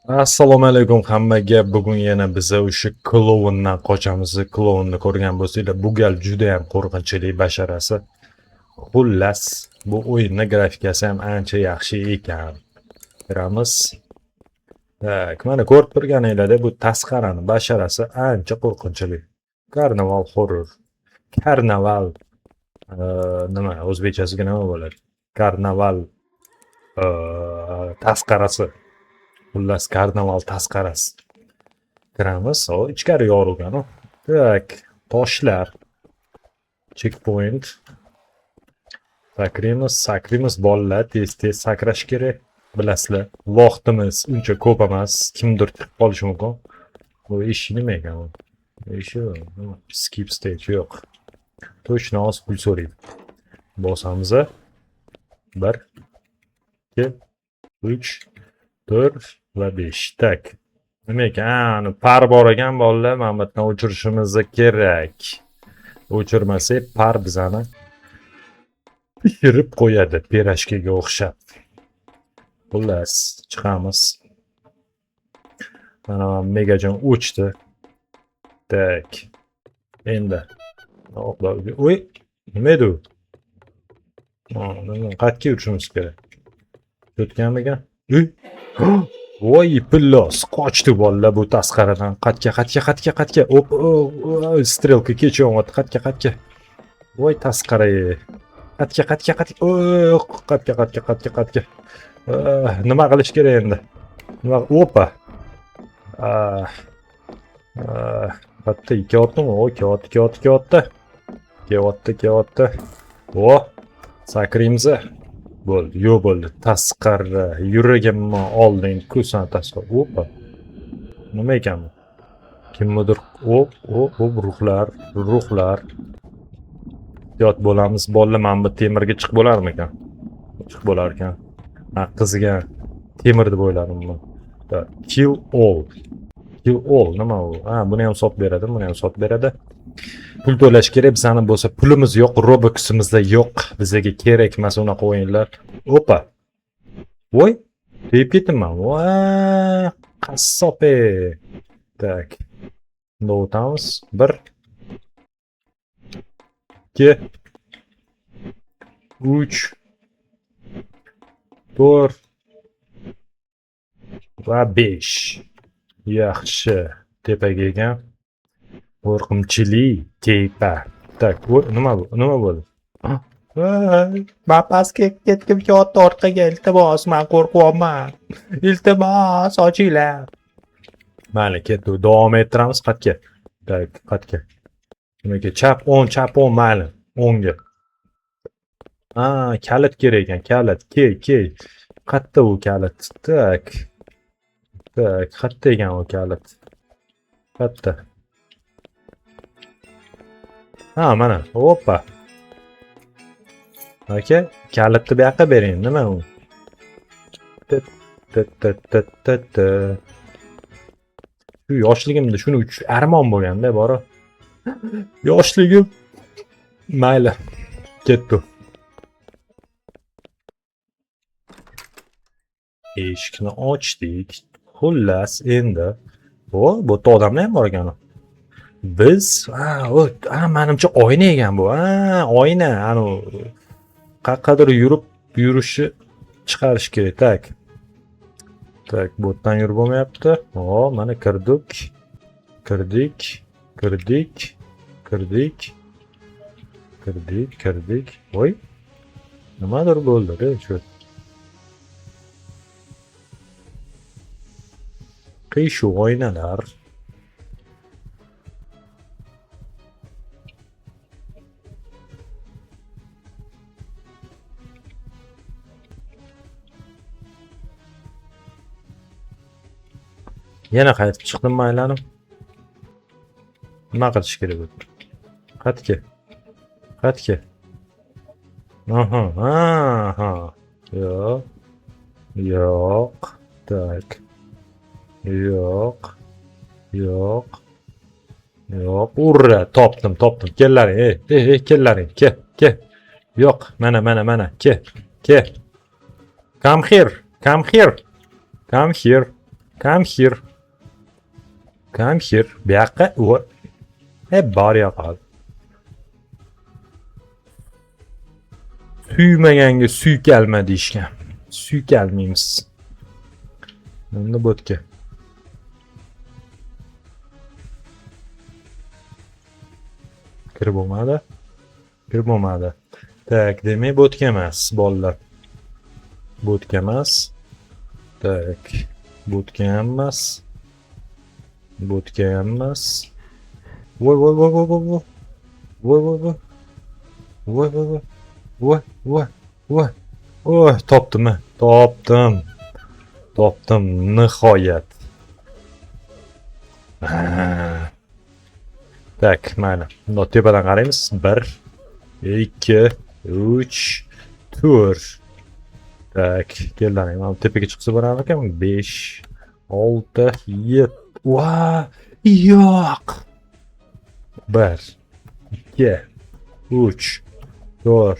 Assalomu alaykum hammaga. Bugun yana biz o'sha klondan qochamiz. Klonni ko'rgan bo'lsanglar, bu gal juda ham qo'rqinchli basharasi. Xullas, bu o'yinning grafikasi ham ancha yaxshi ekan. Ko'ramiz. Tak, mana ko'rib turganinglarda bu tasqarani basharasi ancha qo'rqinchli. Karnaval horror. Karnaval nima o'zbekchasiga nima bo'ladi? Karnaval tasqarasi. Xullas karnaval tasqarasi. Kiramiz. Ichkari yorilgan. Tak, toshlar. Checkpoint. Sakrimiz bolalar tez sakrash kerak. Bilasizlar, vaqtimiz uncha ko'p emas. Kimdir chiqib qolishi mumkin. Bu ish nima ekan? Ishi skip stage yo'q. Точно oz pul so'raydi. Bosamiz. 1 2 3 4 va 5. Tak. Nima ekan? Par bor ekan bolalar, mana bu yerdan o'chirishimiz kerak. O'chirmasak par bizani pishirib qo'yadi, pirojkaga o'xshab. Xullas, chiqamiz. Mana megajon o'chdi. Tak. Endi. Oy, nima edi u? Qayerga yurishimiz kerak? O'tganmikan? Voy, pillos, qochdi bolalar bu tasqaradan. Qatga. Hop, strelka kechyapti. Qatga. Voy, tasqara. Qatga. Qatga. Nima qilish kerak endi? Opa. Qatta 2 otdimi? O, 2 otdi. 2 otdi. O, sakrimiz. Bo'ldi, yo'q bo'ldi. Tasqara. Yuragimni olding, kusan tasqara. Opa. Nima ekan bu? Kimdir? Ruhlar. Yot bo'lamiz. Bolalar, mana bu temirga chiqib bo'larmikan? Chiqib bo'lar ekan. Qiziga temir deb o'yladim men. Kill all. Nima u? Buni ham sotib beradi. Pul to'lash kerak. Bizning bo'lsa pulimiz yo'q, Robux'imizda yo'q. Bizga kerak emas unaqa o'yinlar. Opa. Voy, tegib ketdimman. Voy, qassob. Tak. O'tamiz. 1 2 3 4 va 5. Yaxshi. Tepaga ekan. Qo'rqimchili tepa. Tak, nima bo'ldi? Men pastga ketgim kelyapti orqaga. Iltimos, men qo'rqyapman. Iltimos, ochinglar. Mayli, ketdi. Davom ettiramiz qayerga? Tak, qayerga? Nimaga? Chap 10, mayli. 10ga. Kalit kerak ekan, kalit. Kel. Qayerda u kalit? Tak, qayerda ekan u kalit? Qayerda? Mana. Hoppa. Aka, kalitni bu yoqqa bering. Nima u? Shu yoshligimda shuni uchun armon bo'lganda bora. Yoshligim. Mayli. Ketdi. Eshikni ochdik. Xullas, endi bu odamlar ham bor ekan. Biz, menimcha oyna ekan bu. Oyna, qaqqadir yurishi chiqarish kerak. Tak, bu yerdan yurib bo'lmayapti. Mana kirdik. Voy. Nimadir bo'ldi, shu. Qiyshuv oynalar. Yana qaytib chiqdim aylanib. Nima qilish kerak bo'ldi? Qaytga. Yo'q. Tak. Yo'q. Urra, topdim. Kellaring, kellaring, ke. Yo'q, mana, ke. Come here. Come here. Come here. Bu yoqqa. Bor yo'qol. Suymaganga suykalma deyishgan. Suykalmaymiz. Endi bo'tga. Kirib bo'lmadi. Kirib bo'lmadi. Tak, demak bo'tga emas, bolalar. Bo'tga emas. Tak. Bo'tga emas. Bo'tga emas. Voy. Voy, topdim. Topdim, nihoyat. Tak, mayli. Bunda tepadan qaraymiz. 1 2 3 4. Tak, keldim. Mana tepaga chiqsa bo'larmikan? 5 6 7. Va, yo'q. 1 2 3 4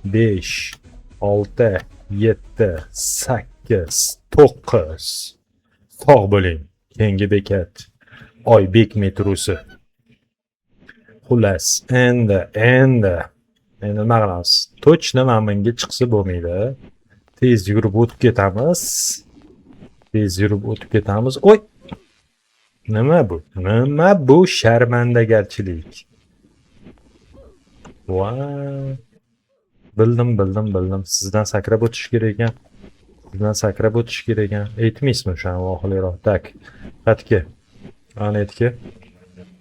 5 6 7 8 9. Sog' bo'ling. Keyingi bekat. Oybek metrosi. Xullas, endi nima qilamiz? Точно mana bunga chiqsa bo'lmaydi. Tez yurib o'tib ketamiz. Oy! Nima bu? Sharmandagarchilik. Voy! Bildim. Sizdan sakrab o'tish kerak ekan. Aytmaysizmi o'shani oxirroq? Tak. Qatga. Ana aytga.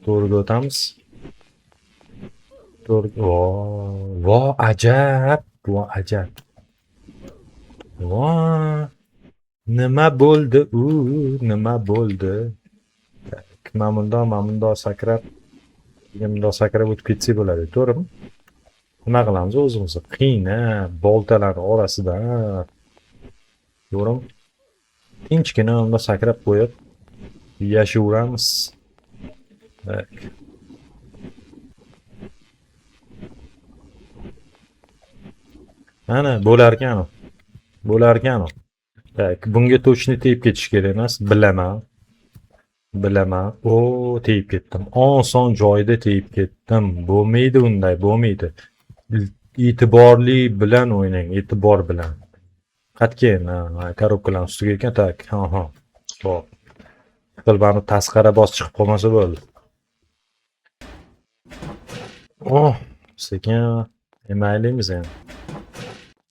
To'g'riga o'tamiz. Vo, ajab. Vo. Nima bo'ldi? Nima bo'ldi? Men bundoq sakrab o'tib ketsak bo'ladi, to'g'rimi? Nima qilamiz o'zimizni? Qiyna, boltalar orasida. To'g'rimi? Tinchgina unda sakrab qo'yib yashayveramiz. Mana bo'larkan. Tak, bunga точно tegib ketish kerak emas, bilaman. Tegib ketdim. Oson joyda tegib ketdim. Bo'lmaydi unday, bo'lmaydi. E'tiborli bilan o'ynang, e'tibor bilan. Qatga endi, korobkalarning ustiga ekan, tak. Xo'p. Qilbani tasqara bos chiqib qolmasa bo'ldi. Sekin emaylimiz endi.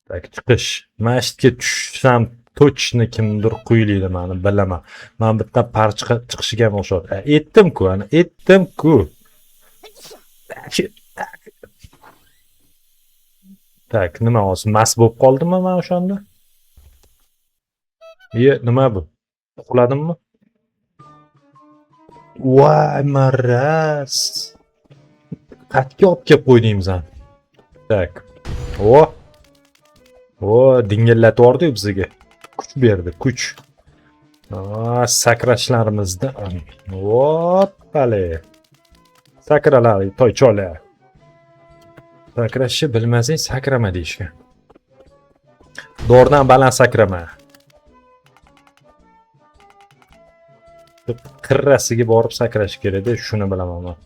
Tak, chiqish. Masjidga tushsam точно kimdir quylaydi meni, bilaman. Men bitta parcha chiqishiga o'xshaydi. Aytdim-ku. Tak, nima hozir mas bo'lib qoldimmi men o'shanda? Nima bu? Uxladimmi? Voy, maras. Qatga olib kelib qo'ydingiz ham. Tak. Dingillatib yubordi bizga. Kuch berdi, kuch. Sakrashlarimizda. Hoppale. Sakralar, toycholar. Sakrashni bilmasang sakrama deyishgan. Dordan baland sakrama. Qirrasiga borib sakrash kerak-da, shuni bilaman men.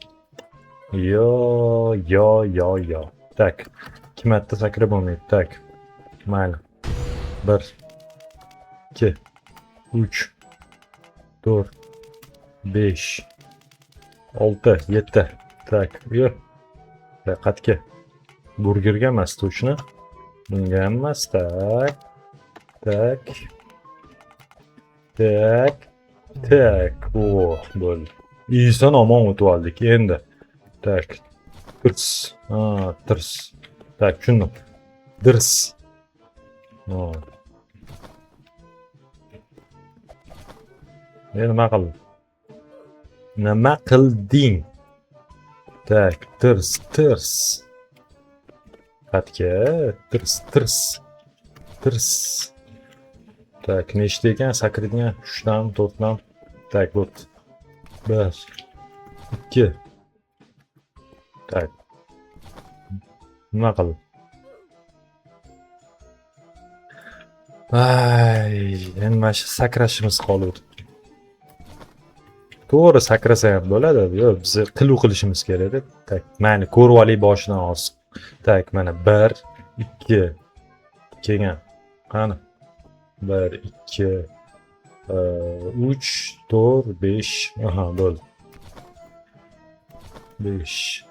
Yo. Tak. Kimatda sakrab bo'lmaydi. Tak. Mayli. 1 2 3 4 5 6 7. Tak. Yo'q. Diqqatga. Burgerga emas, точно. Bunga emas, tak. Bo'ldi. Inson omon o'tib oldik endi. Tak. Tirs. Tak, tushundim. Dirs. Nima qilding? Nima qilding? Tak, tirs. Qatga, tirs. Tak, nechta ekan sakraydigan? 3 dan, 4 dan. Tak, bo'pti. 1 2. Tak. Nima qilding? Endi mana shu sakrashimiz qoldi. To'g'ri sakrasa ham bo'ladi. Yo'q, biz qiluv qilishimiz kerak edi. Tak, mana ko'rib olaylik boshidan hozir. Tak, mana 1 2 kelgan. Qani? 1 2 3 4 5. Aha, bo'ldi. 5.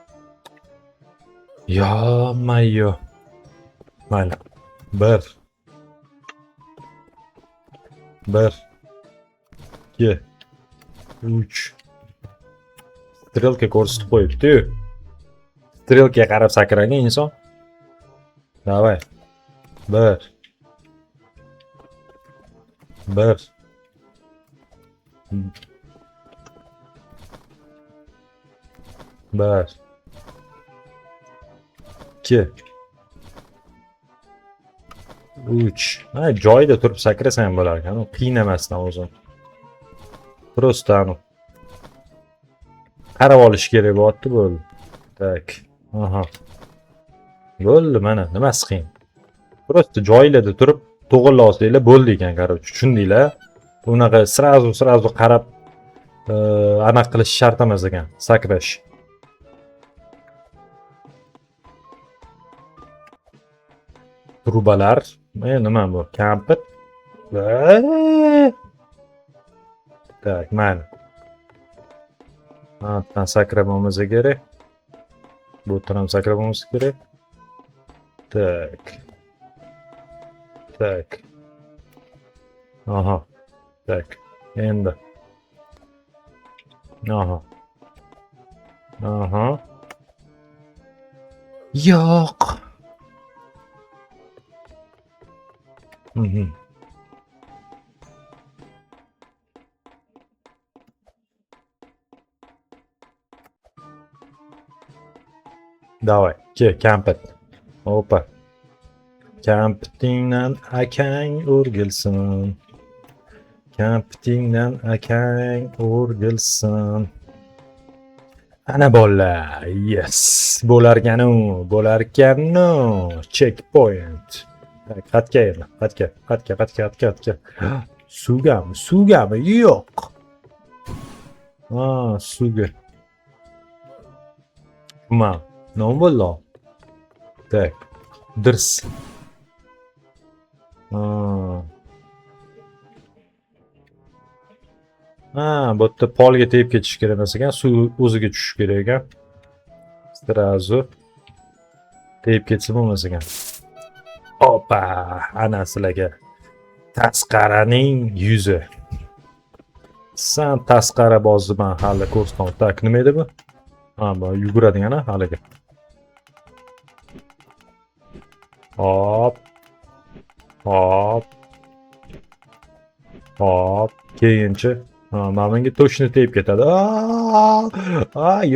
Yo. Mayli. 1 1 2 3. Strelka ko'rsatib qo'yibdi. Strelkaga qarab sakragan inson. Davay. 1 1 1 2 3. Ha, joyida turib sakrasa ham bo'lar ekan. Qiynamasdan o'zim. Просто qarab olish kerak bo'lyapti, bo'ldi. Tak. Aha. Bo'ldi, mana nimasi qiyin. Просто joylarda turib to'g'irlab olsanglar bo'ldi ekan, короче. Tushundinglar? Bunaqa srazu qarab aniq qilish shart emas ekan, sakrash. Trubalar, nima bu? Kampir. Tak, mana. Altdan sakramamız kerak. Bu tarafdan sakramamız kerak. Tak. Tak. Aha. Tak. Endi. Aha. Aha. Yo'q. Давай, kampit. Hoppa. Kampitingdan akang o'rgilsin. Kampitingdan akang o'rgilsin. Ana bolalar, yes. Bo'larkanu. Checkpoint. Qatga yana, qatga. Suvgami? Yo'q. Suvga. Nima bo'ldi? Tak. Dirs. Bu yerda polga tegib ketish kerak emas ekan, suv o'ziga tushish kerak ekan. Srazu tegib ketsa bo'lmas ekan. Opa, ana sizlarga tasqaraning yuzi. San tasqara boziman hali ko'rsam. Tak, nima edi bu? Bu yuguradigan haliga. Hop. Keyinchi. Mana menga to'shni tegib ketadi.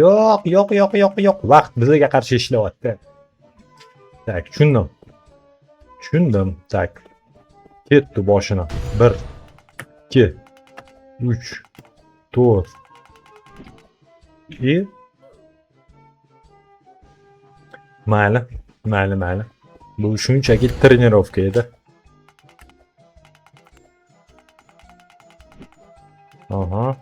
Yo'q. Vaqt bizga qarshi ishlayapti. Tak, tushundim. Tak. Ketdi boshini. 1 2 3 4 и mayli. Bu shunchaki trenirovka edi. Aha.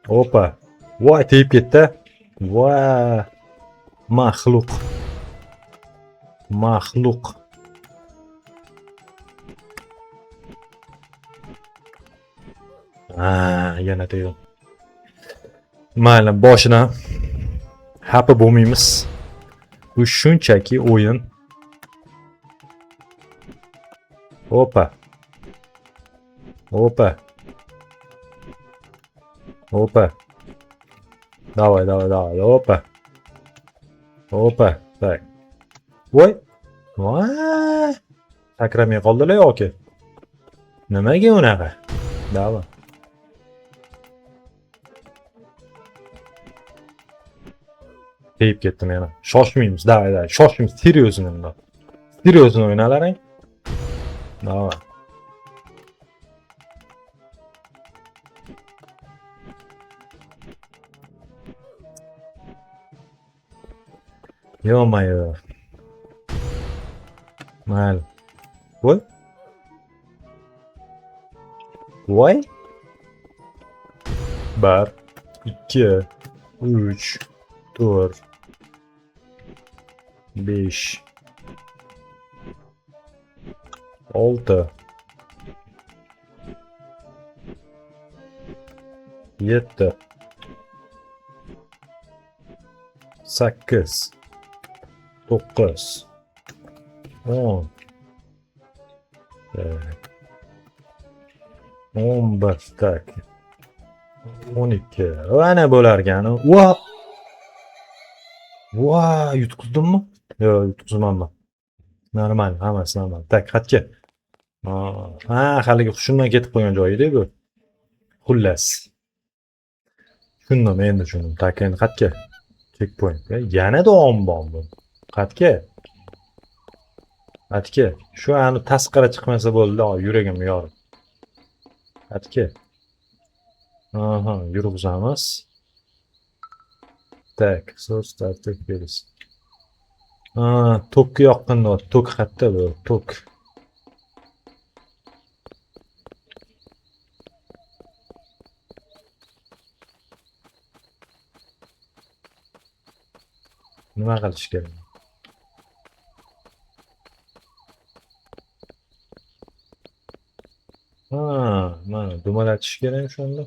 Opa. Voy, tegib ketdi. Voy. Maxluq. Yana tegdi. Mayli, boshina xafa bo'lmaymiz. Bu shunchaki o'yin. Opa. Давай. Opa. Так. Voy. Sakramay qoldilar yoki? Nimaga unaqa? Davay. Tegib ketdim yana. Shoshmaymiz. Davay. Shoshmaymiz. Seryozni o'ynalaring. Davay. Yo-mayo. Mayli. Voy. Voy. 1, 2, 3, 4, 5, 6, 7, 8, 9, 10, 11, tak. 12. Ana bo'larkan. Va, yutqizdimmi? Yo'q, yutqizmanman. Normal, hammasi normal. Tak, xatga. Ha, haligi hushimdan ketib qolgan joyi edi bu. Xullas. Tushundim, endi tushundim. Tak, endi xatga. Checkpoint. Yana davom bormi? Xatga. Xatga. Shu ani tasqara chiqmasa bo'ldi, yuragim yorib. Xatga. Aha, yurg'izamiz. Tak, so'z tartib berish. Tokka yoqqanda tok xatda bu, tok. Nima qilish kerak? Mana dumalatish kerak shunda.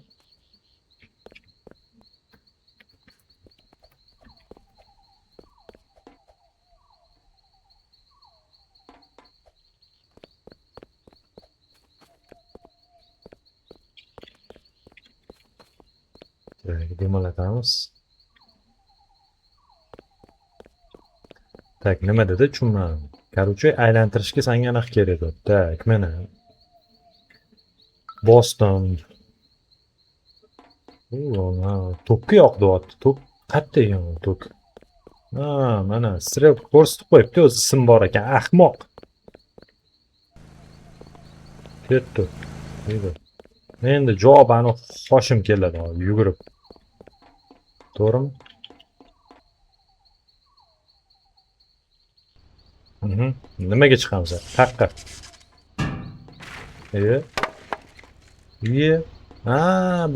Dumalatamiz. Tak, nima dedi tushunmadim. Короче, aylantirishga sanga aniq kerak edi. Tak, mana. Boston. Tokka yoqdi. Tok qayerda ekan u tok? Mana sira ko'rsatib qo'yibdi, o'zi sim bor ekan. Ahmoq. Ketdi. Deydi. Endi javobani qoshim keladi, yugurib. To'g'rimi? Nimaga chiqamiz? Taqqa.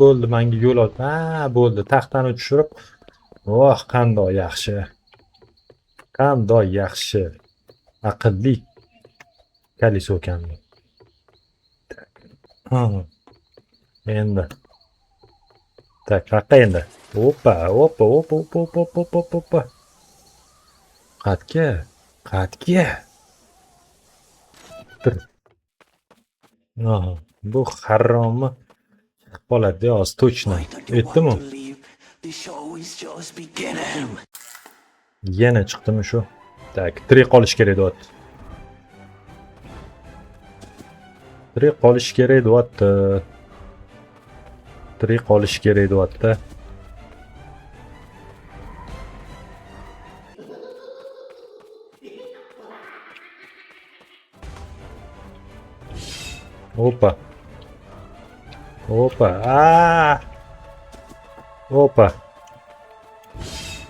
Bo'ldi, menga yo'l ol. Bo'ldi, taxtani tushirib. Oh, qandoq yaxshi. Qandoq yaxshi. Aqlli kaliso ekan. Endi. Tak, qaqqa endi. Oppa. Qatga. Bu harommi? Qoladi, hozir точно. Aytdim-ku. Yana chiqdimi shu? Tak, tirik qolish kerak deyapti. Tirik qolish kerak deyapti. Опа. Опа.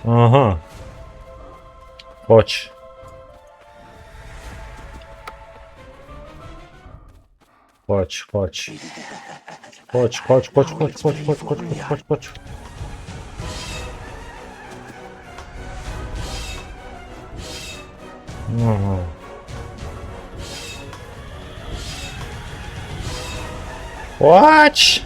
Aha. Qoch. Qoch. Watch.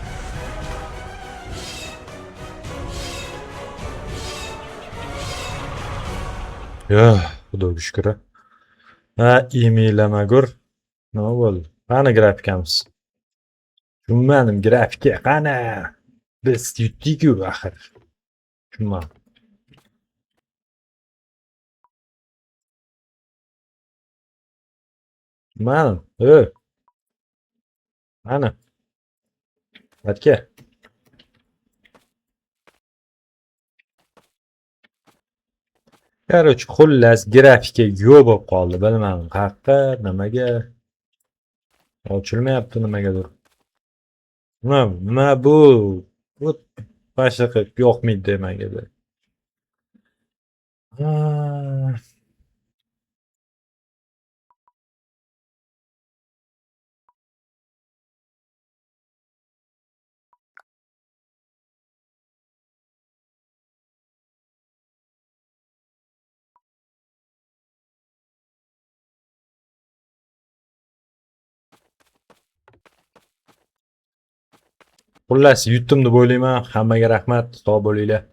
Ya, xudoga shukr. Email-amagur. Nima bo'ldi? Qani grafikamiz? Tushunmadim, grafika qani? Biz yutdik-ku axir. Tushunmadim. Mana, Qani? Aka. Короче, xullas grafika yo'q bo'lib qoldi. Bilmadim, qayerda, nimaga ochilmayapti nimagadir. Nima bu? Bu boshqa yo'qmaydi demagadi. Xullas, yutdim deb o'ylayman. Hammaga rahmat. Sog' bo'linglar.